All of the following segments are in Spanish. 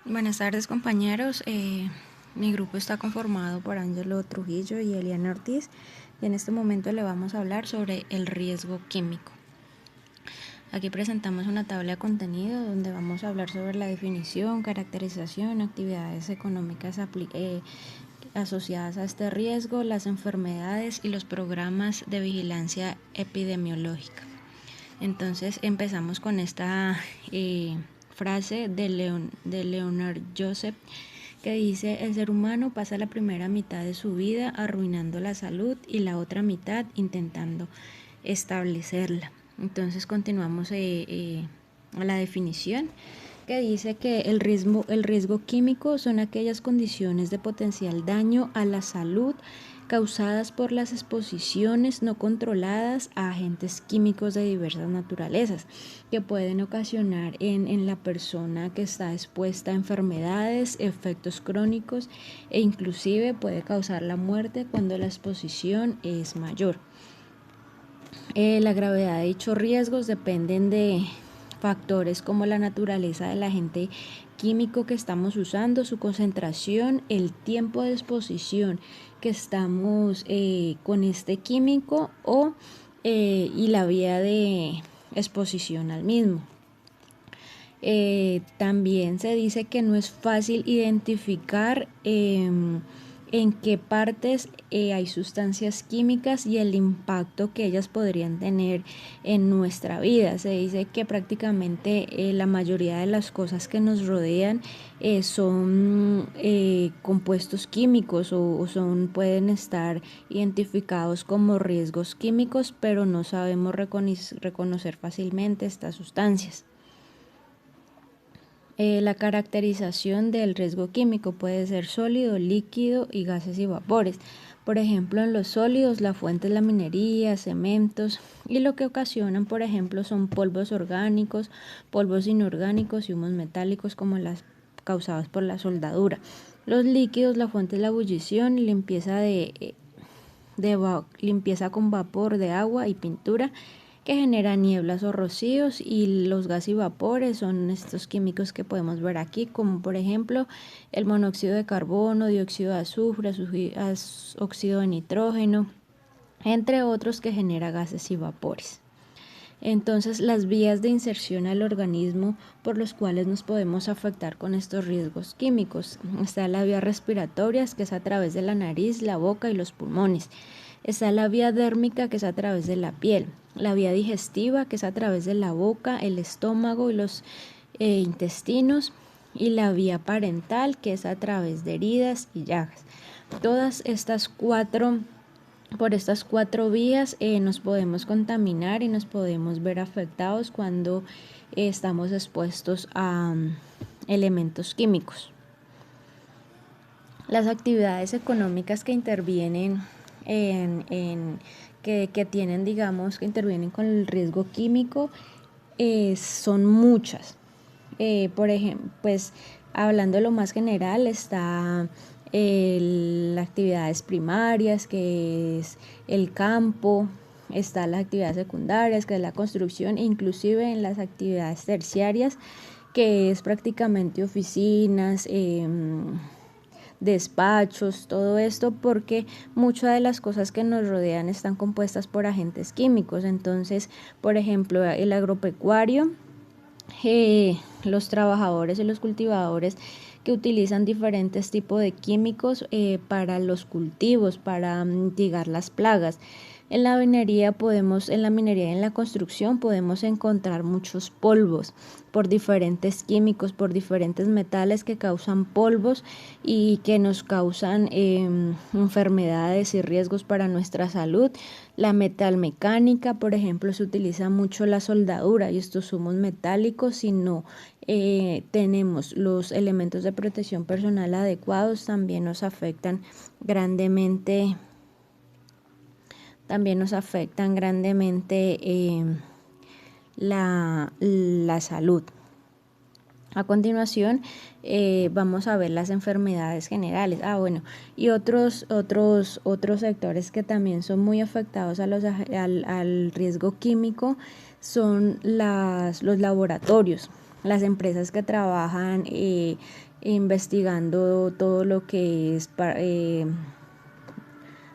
Buenas tardes, compañeros. Mi grupo está conformado por Ángelo Trujillo y Eliana Ortiz, y en este momento le vamos a hablar sobre el riesgo químico. Aquí presentamos una tabla de contenido donde vamos a hablar sobre la definición, caracterización, actividades económicas asociadas a este riesgo, las enfermedades y los programas de vigilancia epidemiológica. Entonces empezamos con esta frase de Leonard Joseph, que dice: el ser humano pasa la primera mitad de su vida arruinando la salud y la otra mitad intentando establecerla. Entonces continuamos a la definición, que dice que el riesgo químico son aquellas condiciones de potencial daño a la salud causadas por las exposiciones no controladas a agentes químicos de diversas naturalezas, que pueden ocasionar en la persona que está expuesta a enfermedades, efectos crónicos e inclusive puede causar la muerte cuando la exposición es mayor. La gravedad de dichos riesgos dependen de factores como la naturaleza del agente químico que estamos usando, su concentración, el tiempo de exposición que estamos con este químico y la vía de exposición al mismo. También se dice que no es fácil identificar en qué partes hay sustancias químicas y el impacto que ellas podrían tener en nuestra vida. Se dice que prácticamente la mayoría de las cosas que nos rodean son compuestos químicos o pueden estar identificados como riesgos químicos, pero no sabemos reconocer fácilmente estas sustancias. La caracterización del riesgo químico puede ser sólido, líquido y gases y vapores. Por ejemplo, en los sólidos la fuente es la minería, cementos, y lo que ocasionan, por ejemplo, son polvos orgánicos, polvos inorgánicos y humos metálicos como las causados por la soldadura. Los líquidos, la fuente es la ebullición y limpieza con vapor de agua y pintura, que genera nieblas o rocíos, y los gases y vapores son estos químicos que podemos ver aquí, como por ejemplo el monóxido de carbono, dióxido de azufre, óxido de nitrógeno, entre otros, que genera gases y vapores. Entonces, las vías de inserción al organismo por los cuales nos podemos afectar con estos riesgos químicos: está la vía respiratoria, que es a través de la nariz, la boca y los pulmones. Está la vía dérmica, que es a través de la piel. La vía digestiva, que es a través de la boca, el estómago y los intestinos. Y la vía parental, que es a través de heridas y llagas. Por estas cuatro vías nos podemos contaminar y nos podemos ver afectados cuando estamos expuestos a elementos químicos. Las actividades económicas que intervienen que tienen, digamos, que intervienen con el riesgo químico son muchas. Por ejemplo, pues hablando de lo más general, está las actividades primarias, que es el campo, está las actividades secundarias, que es la construcción, e inclusive en las actividades terciarias, que es prácticamente oficinas, despachos, todo esto, porque muchas de las cosas que nos rodean están compuestas por agentes químicos. Entonces, por ejemplo, el agropecuario, los trabajadores y los cultivadores que utilizan diferentes tipos de químicos para los cultivos, para mitigar las plagas. En la minería y en la construcción podemos encontrar muchos polvos por diferentes químicos, por diferentes metales que causan polvos y que nos causan enfermedades y riesgos para nuestra salud. La metalmecánica, por ejemplo, se utiliza mucho la soldadura y estos humos metálicos. Si no tenemos los elementos de protección personal adecuados, también nos afectan grandemente la salud. A continuación vamos a ver las enfermedades generales. Y otros sectores que también son muy afectados al riesgo químico son los laboratorios. las empresas que trabajan investigando todo lo que es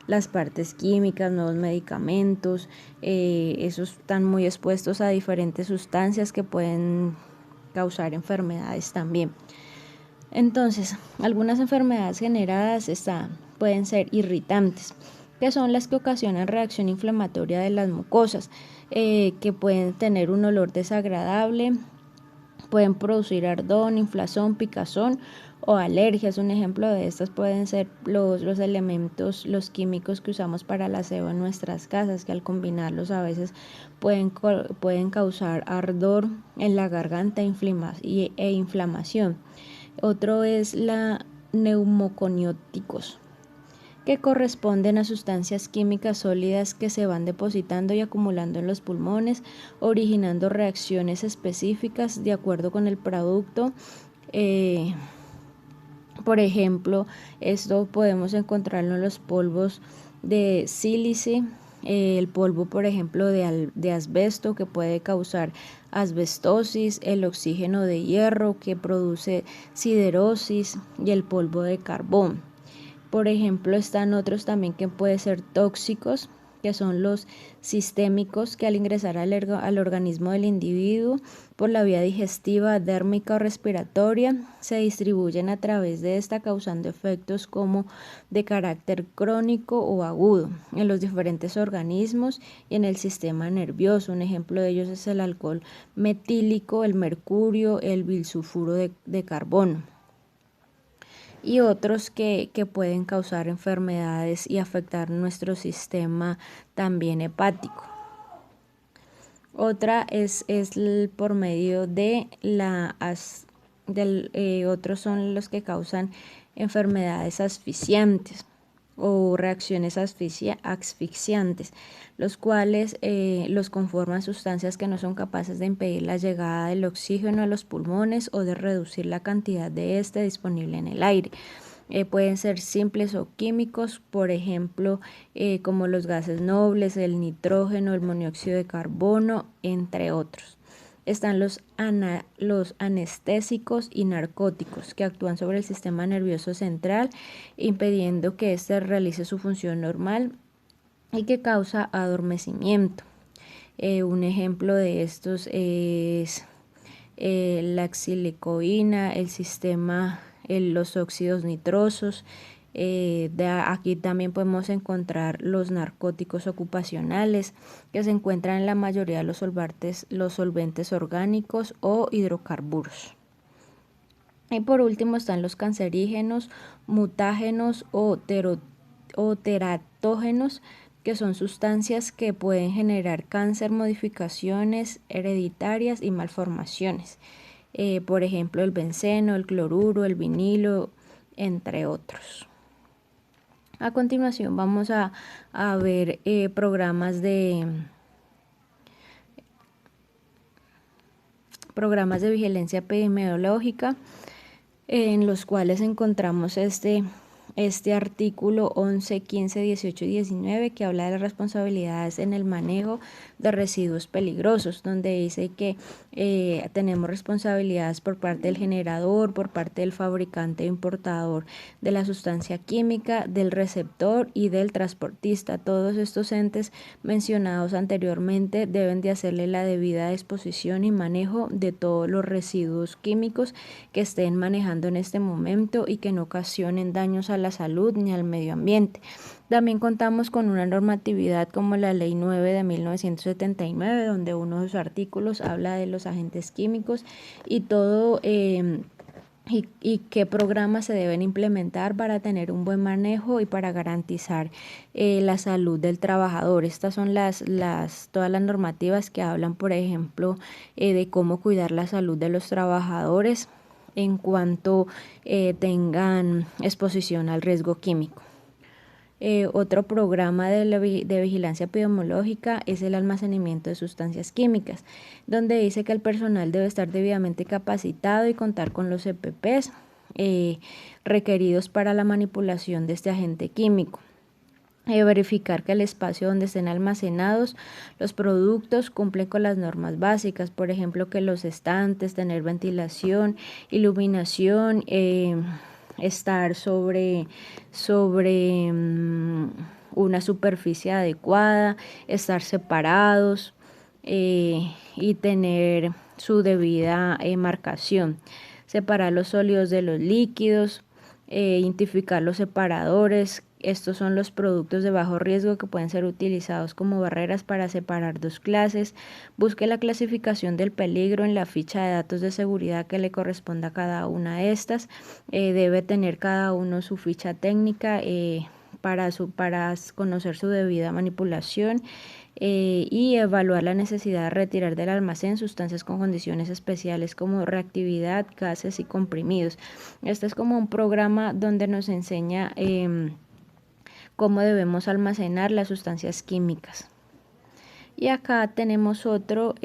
las partes químicas, nuevos medicamentos, esos están muy expuestos a diferentes sustancias que pueden causar enfermedades también. Entonces, algunas enfermedades generadas pueden ser irritantes, que son las que ocasionan reacción inflamatoria de las mucosas, que pueden tener un olor desagradable, pueden producir ardor, inflazón, picazón o alergias. Un ejemplo de estas pueden ser los elementos, los químicos que usamos para el aseo en nuestras casas, que al combinarlos a veces pueden causar ardor en la garganta e inflamación. Otro es la neumoconióticos, que corresponden a sustancias químicas sólidas que se van depositando y acumulando en los pulmones, originando reacciones específicas de acuerdo con el producto. Por ejemplo, esto podemos encontrarlo en los polvos de sílice, el polvo, por ejemplo, de asbesto, que puede causar asbestosis, el oxígeno de hierro, que produce siderosis, y el polvo de carbón. Por ejemplo, están otros también que pueden ser tóxicos, que son los sistémicos, que al ingresar al organismo del individuo por la vía digestiva, dérmica o respiratoria, se distribuyen a través de esta, causando efectos como de carácter crónico o agudo en los diferentes organismos y en el sistema nervioso. Un ejemplo de ellos es el alcohol metílico, el mercurio, el bilsulfuro de carbono. Y otros que pueden causar enfermedades y afectar nuestro sistema también hepático. Otra es por medio de otros son los que causan enfermedades asfixiantes o reacciones asfixiantes, los cuales los conforman sustancias que no son capaces de impedir la llegada del oxígeno a los pulmones o de reducir la cantidad de este disponible en el aire. Pueden ser simples o químicos, por ejemplo, como los gases nobles, el nitrógeno, el monóxido de carbono, entre otros. Están los anestésicos y narcóticos, que actúan sobre el sistema nervioso central, impidiendo que éste realice su función normal y que causa adormecimiento. Un ejemplo de estos es la xilicoína, los óxidos nitrosos. Aquí también podemos encontrar los narcóticos ocupacionales, que se encuentran en la mayoría de los solventes orgánicos o hidrocarburos. Y por último están los cancerígenos, mutágenos o teratógenos, que son sustancias que pueden generar cáncer, modificaciones hereditarias y malformaciones. Por ejemplo, el benceno, el cloruro, el vinilo, entre otros. A continuación vamos a ver programas de vigilancia epidemiológica, en los cuales encontramos este artículo 11, 15, 18 y 19, que habla de las responsabilidades en el manejo de residuos peligrosos, donde dice que tenemos responsabilidades por parte del generador, por parte del fabricante e importador de la sustancia química, del receptor y del transportista. Todos estos entes mencionados anteriormente deben de hacerle la debida disposición y manejo de todos los residuos químicos que estén manejando en este momento y que no ocasionen daños a la salud ni al medio ambiente. También contamos con una normatividad como la Ley 9 de 1979, donde uno de sus artículos habla de los agentes químicos y todo y qué programas se deben implementar para tener un buen manejo y para garantizar la salud del trabajador. Estas son todas las normativas que hablan, por ejemplo, de cómo cuidar la salud de los trabajadores en cuanto tengan exposición al riesgo químico. Otro programa de vigilancia epidemiológica es el almacenamiento de sustancias químicas, donde dice que el personal debe estar debidamente capacitado y contar con los EPPs requeridos para la manipulación de este agente químico. verificar que el espacio donde estén almacenados los productos cumple con las normas básicas, por ejemplo, que los estantes, tener ventilación, iluminación, estar sobre una superficie adecuada, estar separados y tener su debida marcación, separar los sólidos de los líquidos, identificar los separadores. Estos son los productos de bajo riesgo que pueden ser utilizados como barreras para separar dos clases. Busque la clasificación del peligro en la ficha de datos de seguridad que le corresponda a cada una de estas. Debe tener cada uno su ficha técnica para conocer su debida manipulación. Y evaluar la necesidad de retirar del almacén sustancias con condiciones especiales como reactividad, gases y comprimidos. Este es como un programa donde nos enseña cómo debemos almacenar las sustancias químicas. Y acá tenemos otro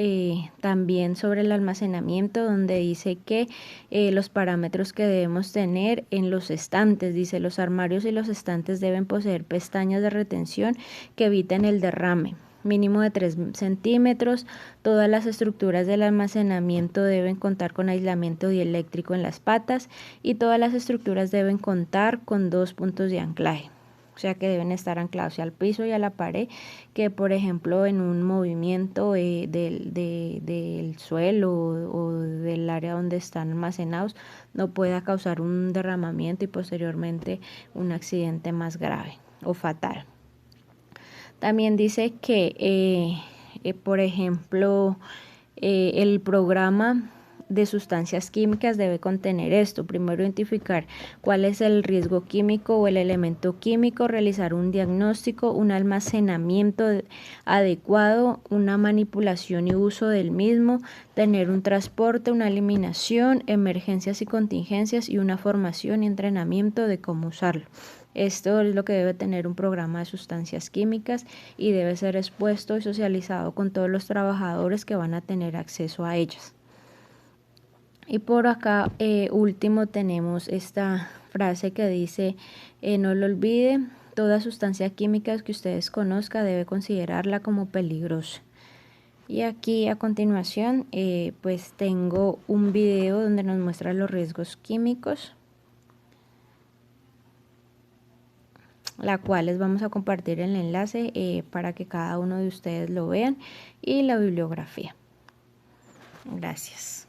también sobre el almacenamiento, donde dice que los parámetros que debemos tener en los estantes. Dice: los armarios y los estantes deben poseer pestañas de retención que eviten el derrame, mínimo de 3 centímetros. Todas las estructuras del almacenamiento deben contar con aislamiento dieléctrico en las patas, y todas las estructuras deben contar con 2 puntos de anclaje. O sea que deben estar anclados al piso y a la pared, que por ejemplo en un movimiento del suelo o del área donde están almacenados no pueda causar un derramamiento y posteriormente un accidente más grave o fatal. También dice que por ejemplo el programa de sustancias químicas debe contener esto: primero, identificar cuál es el riesgo químico o el elemento químico, realizar un diagnóstico, un almacenamiento adecuado, una manipulación y uso del mismo, tener un transporte, una eliminación, emergencias y contingencias, y una formación y entrenamiento de cómo usarlo. Esto es lo que debe tener un programa de sustancias químicas, y debe ser expuesto y socializado con todos los trabajadores que van a tener acceso a ellas. Y por acá último tenemos esta frase que dice: no lo olvide, toda sustancia química que ustedes conozcan debe considerarla como peligrosa. Y aquí a continuación pues tengo un video donde nos muestra los riesgos químicos, la cual les vamos a compartir el enlace para que cada uno de ustedes lo vean, y la bibliografía. Gracias.